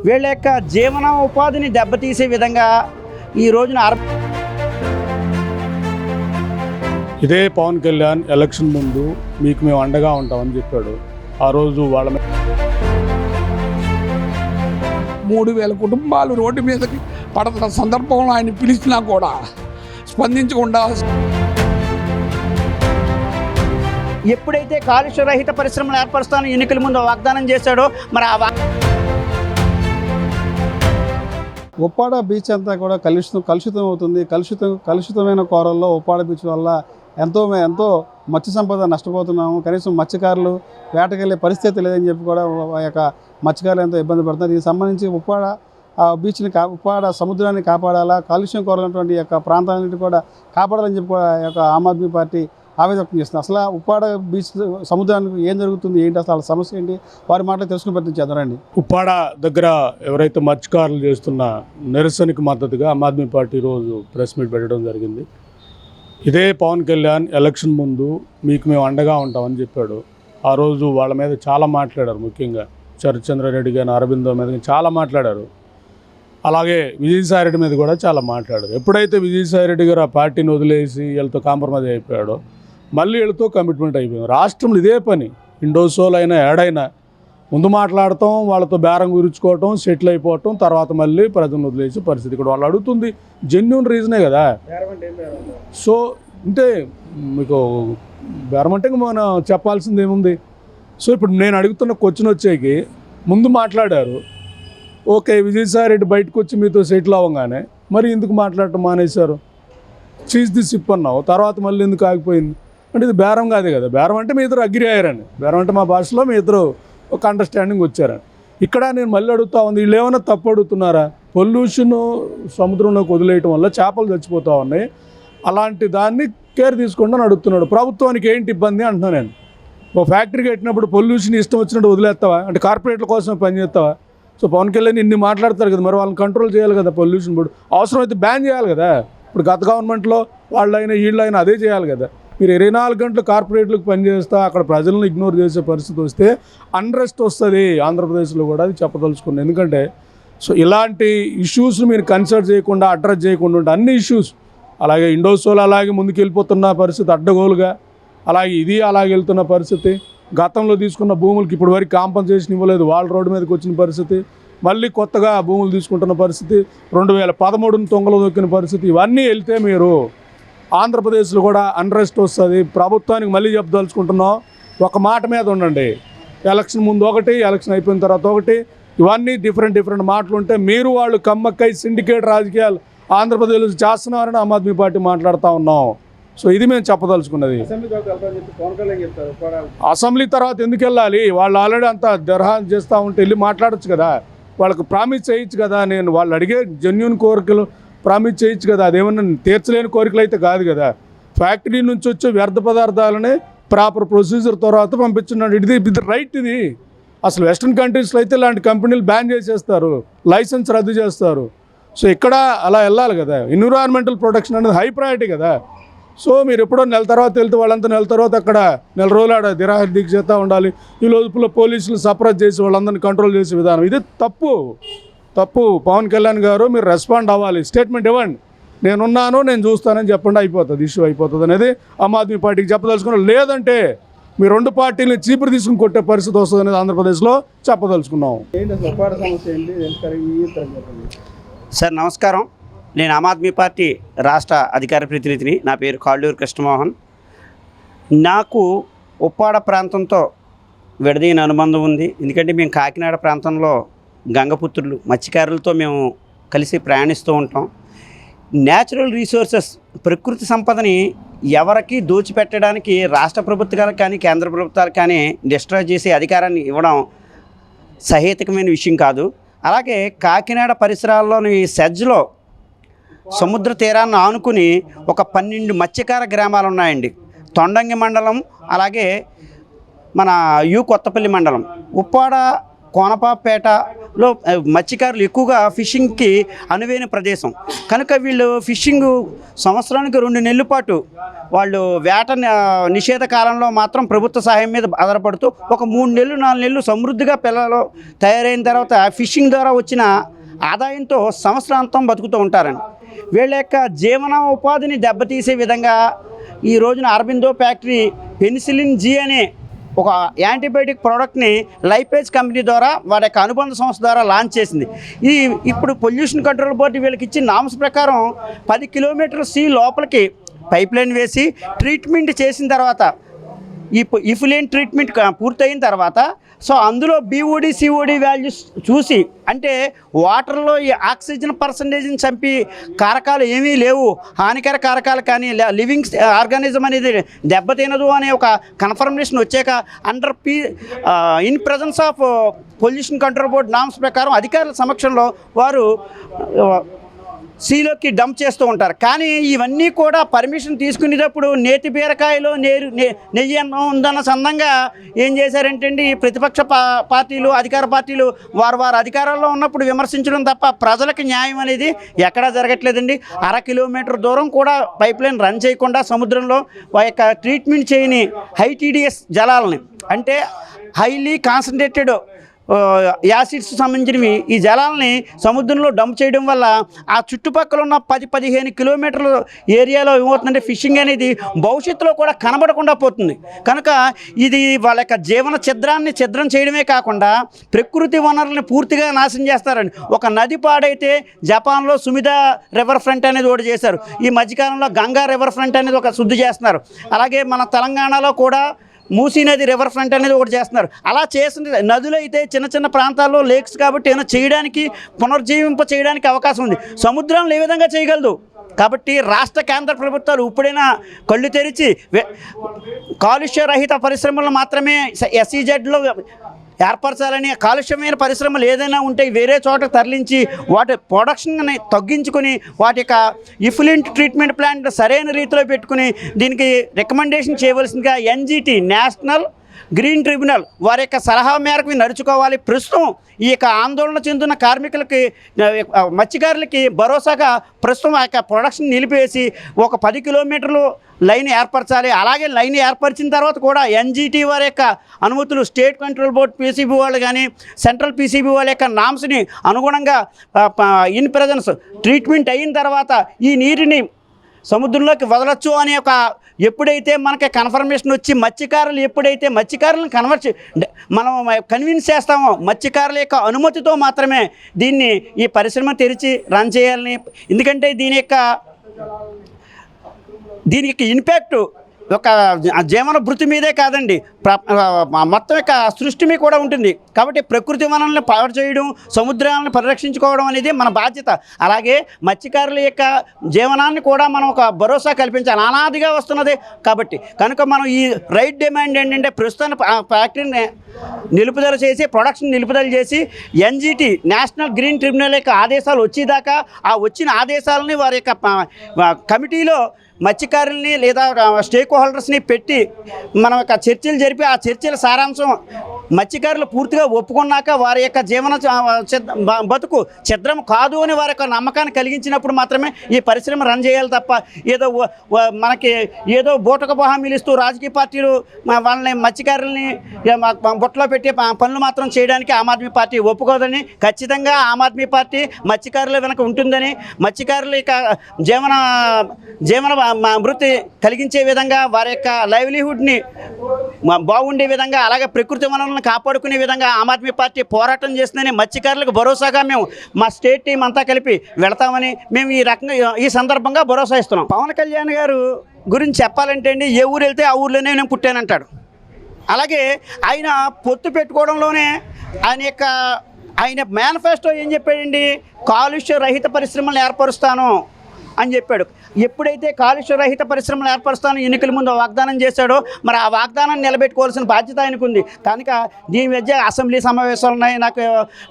వీళ్ళ యొక్క జీవన ఉపాధిని దెబ్బతీసే విధంగా ఈ రోజున ఇదే పవన్ కళ్యాణ్ ఎలక్షన్ ముందు మీకు మేము అండగా ఉంటామని చెప్పాడు. ఆ రోజు వాళ్ళ 3000 కుటుంబాలు రోడ్డు మీదకి పడుతున్న సందర్భంలో ఆయన పిలిచినా కూడా స్పందించకుండా ఎప్పుడైతే కాలుష్య రహిత పరిశ్రమలు ఏర్పరుస్తానో ఎన్నికల ముందు వాగ్దానం చేశాడో మరి ఆ ఉప్పాడ బీచ్ అంతా కూడా కలుషితం అవుతుంది. కలుషితమైన కోరల్లో ఉప్పాడ బీచ్ వల్ల ఎంతో మత్స్య సంపద నష్టపోతున్నాము. కనీసం మత్స్యకారులు వేటకెళ్ళే పరిస్థితి లేదని చెప్పి కూడా ఆ యొక్క మత్స్యకారులు ఎంతో ఇబ్బంది పడుతున్నారు. దీనికి సంబంధించి ఉప్పాడ బీచ్ని ఉప్పాడ సముద్రాన్ని కాపాడాలా, కాలుష్యం కోరనటువంటి యొక్క ప్రాంతాలన్నింటి కూడా కాపాడాలని చెప్పి కూడా యొక్క ఆమ్ ఆద్మీ పార్టీ ఆవేదన వ్యక్తం చేస్తుంది. అసలు ఉప్పాడ బీచ్ సముద్రానికి ఏం జరుగుతుంది, ఏంటి అసలు వాళ్ళ సమస్య ఏంటి, వారి మాటలు తెలుసుకుని ప్రయత్నం చేద్దామండి. ఉప్పాడ దగ్గర ఎవరైతే మత్స్యకారులు చేస్తున్న నిరసనకి మద్దతుగా ఆమ్ ఆద్మీ పార్టీ రోజు ప్రెస్ మీట్ పెట్టడం జరిగింది. ఇదే పవన్ కళ్యాణ్ ఎలక్షన్ ముందు మీకు మేము అండగా ఉంటామని చెప్పాడు. ఆ రోజు వాళ్ళ మీద చాలా మాట్లాడారు. ముఖ్యంగా చంద్రారెడ్డి గారి అరబిందో మీద చాలా మాట్లాడారు. అలాగే విజయసాయిరెడ్డి మీద కూడా చాలా మాట్లాడారు. ఎప్పుడైతే విజయసాయిరెడ్డి గారు ఆ పార్టీని వదిలేసి వీళ్ళతో కాంప్రమైజ్ అయిపోయాడో మళ్ళీ వీళ్ళతో కమిట్మెంట్ అయిపోయాం. రాష్ట్రంలో ఇదే పని, ఇండోసోల్ అయినా ఏడైనా ముందు మాట్లాడటం, వాళ్ళతో బేరం గురించుకోవటం, సెటిల్ అయిపోవటం, తర్వాత మళ్ళీ ప్రజలను వదిలేసే పరిస్థితి. కూడా వాళ్ళు అడుగుతుంది జెన్యూన్ రీజనే కదా. సో అంటే మీకు బేరం అంటే మనం చెప్పాల్సింది ఏముంది. సో ఇప్పుడు నేను అడుగుతున్న క్వశ్చన్ వచ్చేకి ముందు మాట్లాడారు, ఓకే విజయసాయిరెడ్డి బయటకు వచ్చి మీతో సెటిల్ అవ్వగానే మరి ఎందుకు మాట్లాడటం మానేశారు? చీజ్ ది సిప్ అన్నావు, తర్వాత మళ్ళీ ఎందుకు ఆగిపోయింది అంటే ఇది బేరం కాదు కదా. బేరం అంటే మీ ఇద్దరు అగ్రి అయ్యారని, బేరం అంటే మా భాషలో మీ ఇద్దరు ఒక అండర్స్టాండింగ్ వచ్చారని. ఇక్కడ నేను మళ్ళీ అడుగుతా ఉంది, వీళ్ళు ఏమైనా తప్పు అడుగుతున్నారా? పొల్యూషన్ సముద్రంలోకి వదిలేయటం వల్ల చేపలు చచ్చిపోతూ ఉన్నాయి, అలాంటి దాన్ని కేర్ తీసుకోండి అని అడుగుతున్నాడు. ప్రభుత్వానికి ఏంటి ఇబ్బంది అంటున్నాను నేను. ఒక ఫ్యాక్టరీ కట్టినప్పుడు పొల్యూషన్ ఇష్టం వచ్చినట్టు వదిలేస్తావా అంటే కార్పొరేట్ల కోసం పనిచేస్తావా? సో పవన్ కళ్యాణ్ ఇన్ని మాట్లాడతారు కదా, మరి వాళ్ళని కంట్రోల్ చేయాలి కదా. పొల్యూషన్ బోర్డు అవసరమైతే బ్యాన్ చేయాలి కదా. ఇప్పుడు గత గవర్నమెంట్లో వాళ్ళైనా వీళ్ళైనా అదే చేయాలి కదా. మీరు 24 గంటలు కార్పొరేట్లకు పనిచేస్తా అక్కడ ప్రజలను ఇగ్నోర్ చేసే పరిస్థితి వస్తే అన్రెస్ట్ వస్తుంది ఆంధ్రప్రదేశ్లో కూడా. అది చెప్పదలుచుకున్నాను. ఎందుకంటే సో ఇలాంటి ఇష్యూస్ మీరు కన్సిడర్ చేయకుండా అడ్రస్ చేయకుండా ఉంటే అన్ని ఇష్యూస్ అలాగే ఇండోసోల్ అలాగే ముందుకు వెళ్ళిపోతున్న పరిస్థితి అడ్డగోలుగా, అలాగే ఇది అలాగే వెళ్తున్న పరిస్థితి. గతంలో తీసుకున్న భూములకి ఇప్పుడు వరకు కాంపన్సేషన్ ఇవ్వలేదు, వాళ్ళ రోడ్డు మీదకి వచ్చిన పరిస్థితి. మళ్ళీ కొత్తగా భూములు తీసుకుంటున్న పరిస్థితి, 2013 తొంగలో దొక్కిన పరిస్థితి. ఇవన్నీ వెళ్తే మీరు ఆంధ్రప్రదేశ్లో కూడా అన్రెస్ట్ వస్తుంది. ప్రభుత్వానికి మళ్ళీ చెప్పదలుచుకుంటున్నాం, ఒక మాట మీద ఉండండి. ఎలక్షన్ ముందు ఒకటి, ఎలక్షన్ అయిపోయిన తర్వాత ఒకటి, ఇవన్నీ డిఫరెంట్ మాటలు ఉంటే మీరు వాళ్ళు కమ్మక్కై సిండికేట్ రాజకీయాలు ఆంధ్రప్రదేశ్లో చేస్తున్నారని ఆమ్ ఆద్మీ పార్టీ మాట్లాడుతూ ఉన్నాం. సో ఇది మేము చెప్పదలుచుకున్నది. అసెంబ్లీ తర్వాత ఎందుకు వెళ్ళాలి? వాళ్ళు ఆల్రెడీ అంతా దర్హాన్ చేస్తూ ఉంటే వెళ్ళి మాట్లాడచ్చు కదా, వాళ్ళకి ప్రామిస్ చేయొచ్చు కదా. నేను వాళ్ళు అడిగే జెన్యూన్ కోరికలు ప్రామిస్ చేయొచ్చు కదా. అదేమన్నా తీర్చలేని కోరికలు అయితే కాదు కదా. ఫ్యాక్టరీ నుంచి వచ్చే వ్యర్థ పదార్థాలని ప్రాపర్ ప్రొసీజర్ తర్వాత పంపించున్నాడు. ఇది రైట్. ఇది అసలు వెస్ట్రన్ కంట్రీస్లో అయితే ఇలాంటి కంపెనీలు బ్యాన్ చేసేస్తారు, లైసెన్స్ రద్దు చేస్తారు. సో ఇక్కడ అలా వెళ్ళాలి కదా. ఎన్విరాన్మెంటల్ ప్రొటెక్షన్ అనేది హై ప్రయారిటీ కదా. సో మీరు ఎప్పుడో నెల తర్వాత వెళ్తే వాళ్ళంతా నెల తర్వాత అక్కడ నెల రోజులు ఆడ నిరాహార దీక్ష చేస్తూ ఉండాలి. ఈ లోపల పోలీసులు సపరేట్ చేసి వాళ్ళందరినీ కంట్రోల్ చేసే విధానం ఇది తప్పు. పవన్ కళ్యాణ్ గారు మీరు రెస్పాండ్ అవ్వాలి, స్టేట్మెంట్ ఇవ్వండి, నేనున్నాను, నేను చూస్తానని చెప్పండి, అయిపోతుంది, ఇష్యూ అయిపోతుంది అనేది ఆమ్ ఆద్మీ పార్టీకి చెప్పదలుచుకున్నాం. లేదంటే మీ రెండు పార్టీలని చీపురు తీసుకుని కొట్టే పరిస్థితి వస్తుంది అనేది ఆంధ్రప్రదేశ్లో చెప్పదలుచుకున్నాం. సార్ నమస్కారం, నేను ఆమ్ ఆద్మీ పార్టీ రాష్ట్ర అధికార ప్రతినిధిని. నా పేరు కాళ్ళూరు కృష్ణమోహన్. నాకు ఉప్పాడ ప్రాంతంతో విడదీయని అనుబంధం ఉంది. ఎందుకంటే మేము కాకినాడ ప్రాంతంలో గంగపుత్రులు మత్స్యకారులతో మేము కలిసి ప్రయాణిస్తూ ఉంటాం. న్యాచురల్ రీసోర్సెస్ ప్రకృతి సంపదని ఎవరికి దోచిపెట్టడానికి రాష్ట్ర ప్రభుత్వాలకు కానీ కేంద్ర ప్రభుత్వాలకు కానీ డిస్ట్రాయ్ చేసే అధికారాన్ని ఇవ్వడం సహేతుకమైన విషయం కాదు. అలాగే కాకినాడ పరిసరాల్లోని సెజ్లో సముద్ర తీరాన్ని ఆనుకుని ఒక 12 మత్స్యకార గ్రామాలు ఉన్నాయండి. తొండంగి మండలం, అలాగే మన కొత్తపల్లి మండలం. ఉప్పాడ కోనపాపేటలో మత్స్యకారులు ఎక్కువగా ఫిషింగ్కి అనువైన ప్రదేశం కనుక వీళ్ళు ఫిషింగ్ సంవత్సరానికి 2 నెలల పాటు వాళ్ళు వేట నిషేధ కాలంలో మాత్రం ప్రభుత్వ సహాయం మీద ఆధారపడుతూ ఒక 3 నెలలు 4 నెలలు సమృద్ధిగా పిల్లలు తయారైన తర్వాత ఫిషింగ్ ద్వారా వచ్చిన ఆదాయంతో సంవత్సరాంతం బతుకుతూ ఉంటారండి. వీళ్ళ యొక్క జీవన ఉపాధిని దెబ్బతీసే విధంగా ఈ రోజున అరబిందో ఫ్యాక్టరీ పెనిసిలిన్ జీ అనే ఒక యాంటీబయాటిక్ ప్రోడక్ట్ని లైపేజ్ కంపెనీ ద్వారా వారి యొక్క అనుబంధ సంస్థ ద్వారా లాంచ్ చేసింది. ఇప్పుడు పొల్యూషన్ కంట్రోల్ బోర్డు వీళ్ళకి ఇచ్చిన నామ్స్ ప్రకారం 10 కిలోమీటర్ల సీ లోపలికి పైప్ లైన్ వేసి ట్రీట్మెంట్ చేసిన తర్వాత ఈ ఇఫ్లూయెంట్ ట్రీట్మెంట్ పూర్తయిన తర్వాత సో అందులో BOD COD వాల్యూస్ చూసి అంటే వాటర్లో ఈ ఆక్సిజన్ పర్సంటేజ్ని చంపి కారకాలు ఏమీ లేవు, హానికర కారకాలు కానీ లివింగ్ ఆర్గానిజం అనేది దెబ్బతినదు అనే ఒక కన్ఫర్మేషన్ వచ్చాక in presence of pollution control board norms ప్రకారం అధికారుల సమక్షంలో వారు సీలోకి డంప్ చేస్తూ ఉంటారు. కానీ ఇవన్నీ కూడా పర్మిషన్ తీసుకునేటప్పుడు నేతి బీరకాయలో నెయ్యి అన్నం ఉందన్న సందంగా ఏం చేశారంటే అండి ప్రతిపక్ష పార్టీలు అధికార పార్టీలు వారు అధికారంలో ఉన్నప్పుడు విమర్శించడం తప్ప ప్రజలకు న్యాయం అనేది ఎక్కడా జరగట్లేదండి. 1/2 కిలోమీటర్ దూరం కూడా పైప్ లైన్ రన్ చేయకుండా సముద్రంలో ఆ యొక్క ట్రీట్మెంట్ చేయని హై TDS జలాలని అంటే హైలీ కాన్సన్ట్రేటెడ్ యాసిడ్స్ సంబంధించినవి ఈ జలాలని సముద్రంలో డంప్ చేయడం వల్ల ఆ చుట్టుపక్కల ఉన్న 10-15 కిలోమీటర్ల ఏరియాలో ఏమవుతుందంటే ఫిషింగ్ అనేది భవిష్యత్తులో కూడా కనబడకుండా పోతుంది. కనుక ఇది వాళ్ళ యొక్క జీవన ఛిద్రం చేయడమే కాకుండా ప్రకృతి వనరులను పూర్తిగా నాశనం చేస్తారండి. ఒక నది పాడైతే జపాన్లో సుమిదా రివర్ ఫ్రంట్ అనేది ఒకటి చేశారు. ఈ మధ్యకాలంలో గంగా రివర్ ఫ్రంట్ అనేది ఒక శుద్ధి చేస్తున్నారు. అలాగే మన తెలంగాణలో కూడా మూసీ నది రివర్ ఫ్రంట్ అనేది ఒకటి చేస్తున్నారు. అలా చేసిన నదులు అయితే చిన్న చిన్న ప్రాంతాల్లో లేక్స్ కాబట్టి ఏమైనా చేయడానికి పునర్జీవింప చేయడానికి అవకాశం ఉంది. సముద్రాలను ఏ విధంగా చేయగలదు కాబట్టి రాష్ట్ర కేంద్ర ప్రభుత్వాలు ఇప్పుడైనా కళ్ళు తెరిచి కాలుష్య రహిత పరిశ్రమలను మాత్రమే SEZలో ఏర్పరచాలని, కాలుష్యమైన పరిశ్రమలు ఏదైనా ఉంటే వేరే చోట తరలించి వాటి ప్రొడక్షన్ని తగ్గించుకొని వాటి యొక్క ఇఫ్లూయెంట్ ట్రీట్మెంట్ ప్లాంట్ సరైన రీతిలో పెట్టుకుని దీనికి రికమెండేషన్ చేయవలసిందిగా NGT నేషనల్ గ్రీన్ ట్రిబ్యునల్ వారి యొక్క సలహా మేరకు నడుచుకోవాలి. ప్రస్తుతం ఈ యొక్క ఆందోళన చెందుతున్న కార్మికులకి మత్స్యకారులకి భరోసాగా ప్రస్తుతం ఆ యొక్క ప్రొడక్షన్ నిలిపేసి ఒక 10 కిలోమీటర్లు లైన్ ఏర్పరచాలి. అలాగే లైన్ ఏర్పరిచిన తర్వాత కూడా NGT వారి యొక్క అనుమతులు స్టేట్ కంట్రోల్ బోర్డ్ PCB వాళ్ళు కానీ సెంట్రల్ PCB వాళ్ళ యొక్క నామ్స్ని అనుగుణంగా ఇన్ ప్రెజెన్స్ ట్రీట్మెంట్ అయిన తర్వాత ఈ నీటిని సముద్రంలోకి వదలొచ్చు అనే ఒక ఎప్పుడైతే మనకి కన్ఫర్మేషన్ వచ్చి మత్స్యకారులను మనం కన్విన్స్ చేస్తామో మత్స్యకారుల యొక్క అనుమతితో మాత్రమే ఈ పరిశ్రమ తెరిచి రన్ చేయాలని. ఎందుకంటే దీనికి ఇంపాక్ట్ ఒక జీవన భృతి మీదే కాదండి మొత్తం యొక్క సృష్టి మీద కూడా ఉంటుంది. కాబట్టి ప్రకృతి వనరులను పాడు చేయడం, సముద్రాలను పరిరక్షించుకోవడం అనేది మన బాధ్యత. అలాగే మత్స్యకారుల యొక్క జీవనాన్ని కూడా మనం ఒక భరోసా కల్పించాలి, అనాదిగా వస్తున్నది కాబట్టి. కనుక మనం ఈ రైట్ డిమాండ్ ఏంటంటే ప్రస్తుతాన్ని ఫ్యాక్టరీని నిలుపుదల చేసి ప్రొడక్షన్ నిలుపుదల చేసి NGT నేషనల్ గ్రీన్ ట్రిబ్యునల్ యొక్క ఆదేశాలు వచ్చేదాకా ఆ వచ్చిన ఆదేశాలని వారి యొక్క కమిటీలో మత్స్యకారుల్ని లేదా స్టేక్ హోల్డర్స్ని పెట్టి మనం ఒక చర్చలు జరిపి ఆ చర్చల సారాంశం మత్స్యకారులు పూర్తిగా ఒప్పుకున్నాక వారి యొక్క జీవన బతుకు ఛిద్రం కాదు అని వారి యొక్క నమ్మకాన్ని కలిగించినప్పుడు మాత్రమే ఈ పరిశ్రమ రన్ చేయాలి తప్ప మనకి ఏదో బూటక హామీలు ఇస్తూ రాజకీయ పార్టీలు వాళ్ళని మత్స్యకారుల్ని బొట్టలో పెట్టి పనులు మాత్రం చేయడానికి ఆమ్ ఆద్మీ పార్టీ ఒప్పుకోదని, ఖచ్చితంగా ఆమ్ ఆద్మీ పార్టీ మత్స్యకారుల వెనక ఉంటుందని, మత్స్యకారుల యొక్క జీవన వృత్తి కలిగించే విధంగా వారి యొక్క లైవ్లీహుడ్ని బాగుండే విధంగా అలాగే ప్రకృతి వనరులను కాపాడుకునే విధంగా ఆమ్ ఆద్మీ పార్టీ పోరాటం చేస్తుందని మత్స్యకారులకు భరోసాగా మేము మా స్టేట్ టీం అంతా కలిపి వెళతామని మేము ఈ సందర్భంగా భరోసా ఇస్తున్నాం. పవన్ కళ్యాణ్ గారు గురించి చెప్పాలంటే అండి ఏ ఊరు వెళ్తే ఆ ఊర్లోనే నేను పుట్టానంటాడు. అలాగే ఆయన పొత్తు పెట్టుకోవడంలోనే ఆయన మేనిఫెస్టో ఏం చెప్పాడండి, కాలుష్య రహిత పరిశ్రమలను ఏర్పరుస్తాను, అని చెప్పాడు. ఎప్పుడైతే కాలుష్య రహిత పరిశ్రమలు ఏర్పరుస్తానో ఎన్నికల ముందు వాగ్దానం చేశాడో మరి ఆ వాగ్దానాన్ని నిలబెట్టుకోవాల్సిన బాధ్యత ఆయనకు ఉంది. కనుక దీని మధ్య అసెంబ్లీ సమావేశాలు ఉన్నాయి,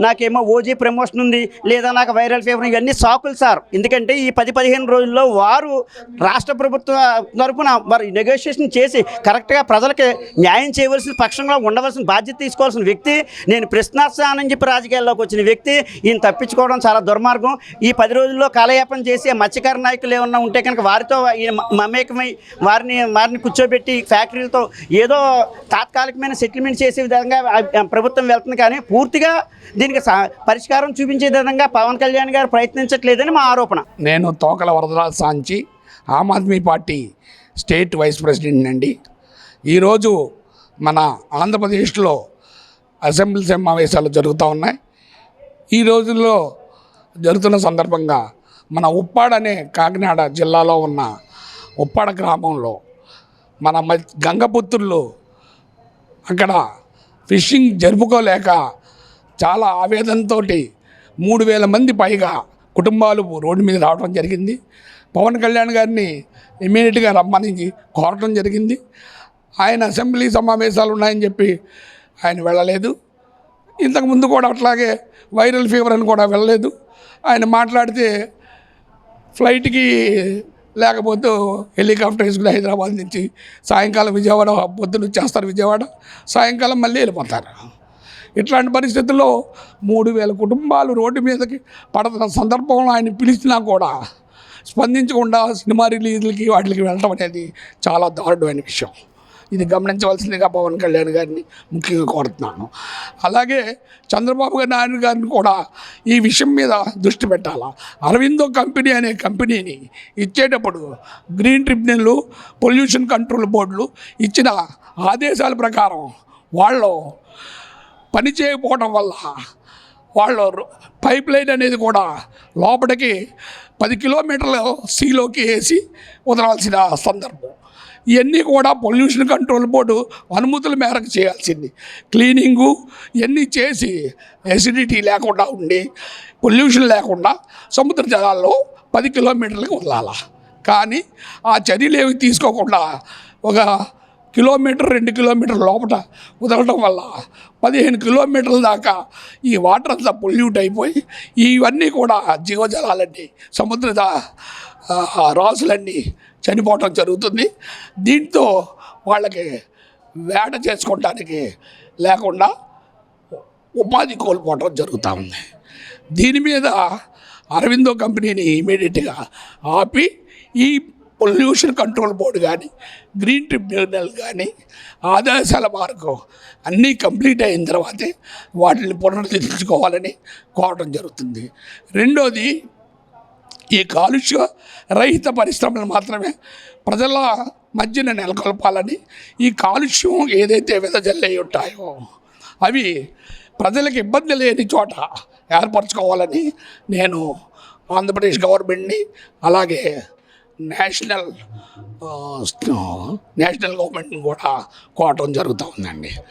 నాకేమో ఓజీ ప్రమోషన్ ఉంది, లేదా నాకు వైరల్ ఫీవర్, ఇవన్నీ సాకులు సార్. ఎందుకంటే ఈ 10-15 రోజుల్లో వారు రాష్ట్ర ప్రభుత్వ తరఫున మరి నెగోషియేషన్ చేసి కరెక్ట్గా ప్రజలకి న్యాయం చేయవలసిన పక్షంలో ఉండవలసిన బాధ్యత తీసుకోవాల్సిన వ్యక్తి, నేను ప్రశ్నార్థానని చెప్పి రాజకీయాల్లోకి వచ్చిన వ్యక్తి, ఈయన తప్పించుకోవడం చాలా దుర్మార్గం. ఈ 10 రోజుల్లో కాలయాపన చేసి మత్స్యకార నాయకులు ఏమన్నా ఉంటే కనుక వారితో మమేకమై వారిని కూర్చోబెట్టి ఫ్యాక్టరీలతో ఏదో తాత్కాలికమైన సెటిల్మెంట్ చేసే విధంగా ప్రభుత్వం వెళ్తుంది. కానీ పూర్తిగా దీనికి పరిష్కారం చూపించే విధంగా పవన్ కళ్యాణ్ గారు ప్రయత్నించట్లేదని మా ఆరోపణ. నేను తోకల వరదరాజు సాంచి, Aam Aadmi Party state vice president అండి. ఈరోజు మన ఆంధ్రప్రదేశ్లో అసెంబ్లీ సమావేశాలు జరుగుతూ ఉన్నాయి. ఈ రోజుల్లో జరుగుతున్న సందర్భంగా మన ఉప్పాడ అనే కాకినాడ జిల్లాలో ఉన్న ఉప్పాడ గ్రామంలో మన గంగపుత్రులు అక్కడ ఫిషింగ్ జరుపుకోలేక చాలా ఆవేదనతో 3,000 మంది పైగా కుటుంబాలు రోడ్డు మీద రావడం జరిగింది. పవన్ కళ్యాణ్ గారిని ఇమీడియట్గా రమ్మని కోరటం జరిగింది. ఆయన అసెంబ్లీ సమావేశాలు ఉన్నాయని చెప్పి ఆయన వెళ్ళలేదు. ఇంతకుముందు కూడా అట్లాగే వైరల్ ఫీవర్ అని కూడా వెళ్ళలేదు. ఆయన మాట్లాడితే ఫ్లైట్కి లేకపోతే హెలికాప్టర్ వేసుకుని హైదరాబాద్ నుంచి సాయంకాలం విజయవాడ, పొద్దున్న వచ్చేస్తారు విజయవాడ, సాయంకాలం మళ్ళీ వెళ్ళిపోతారు. ఇట్లాంటి పరిస్థితుల్లో 3,000 కుటుంబాలు రోడ్డు మీదకి పడుతున్న సందర్భంలో ఆయన పిలిచినా కూడా స్పందించకుండా సినిమా రిలీజులకి వాటికి వెళ్ళటం అనేది చాలా దారుణమైన విషయం. ఇది గమనించవలసిందిగా పవన్ కళ్యాణ్ గారిని ముఖ్యంగా కోరుతున్నాను. అలాగే చంద్రబాబు నాయుడు గారిని కూడా ఈ విషయం మీద దృష్టి పెట్టాలా. అరవిందో కంపెనీ అనే కంపెనీని ఇచ్చేటప్పుడు గ్రీన్ ట్రిబ్యునల్, పొల్యూషన్ కంట్రోల్ బోర్డులు ఇచ్చిన ఆదేశాల ప్రకారం వాళ్ళు పని చేయకపోవడం వల్ల వాళ్ళు పైప్ లైన్ అనేది కూడా లోపలికి 10 కిలోమీటర్ల సీలోకి వేసి వదలాల్సిన సందర్భం. ఇవన్నీ కూడా పొల్యూషన్ కంట్రోల్ బోర్డు అనుమతుల మేరకు చేయాల్సింది. క్లీనింగు ఇవన్నీ చేసి ఎసిడిటీ లేకుండా ఉండి పొల్యూషన్ లేకుండా సముద్ర జలాల్లో 10 కిలోమీటర్లకు వదలాల. కానీ ఆ చర్యలు ఏవి తీసుకోకుండా ఒక కిలోమీటర్ 2 కిలోమీటర్ల లోపల వదలడం వల్ల 15 కిలోమీటర్ల దాకా ఈ వాటర్ అంతా పొల్యూట్ అయిపోయి ఇవన్నీ కూడా జీవజలాలన్నీ సముద్ర రాసులన్నీ చనిపోవటం జరుగుతుంది. దీంతో వాళ్ళకి వేట చేసుకోవడానికి లేకుండా ఉపాధి కోల్పోవటం జరుగుతూ ఉంది. దీని మీద అరవిందో కంపెనీని ఇమీడియట్గా ఆపి ఈ పొల్యూషన్ కంట్రోల్ బోర్డు కానీ గ్రీన్ ట్రిబ్యునల్ కానీ ఆదేశాల మార్గం అన్నీ కంప్లీట్ అయిన తర్వాతే వాటిని పునరుద్ధరించుకోవాలని కోరడం జరుగుతుంది. రెండోది, ఈ కాలుష్య రహిత పరిశ్రమలు మాత్రమే ప్రజల మధ్యన నెలకొల్పాలని, ఈ కాలుష్యం ఏదైతే వెదజల్లే ఉంటాయో అవి ప్రజలకు ఇబ్బంది లేని చోట ఏర్పరచుకోవాలని నేను ఆంధ్రప్రదేశ్ గవర్నమెంట్ని అలాగే నేషనల్ గవర్నమెంట్ని కూడా కోరటం జరుగుతూ ఉందండి.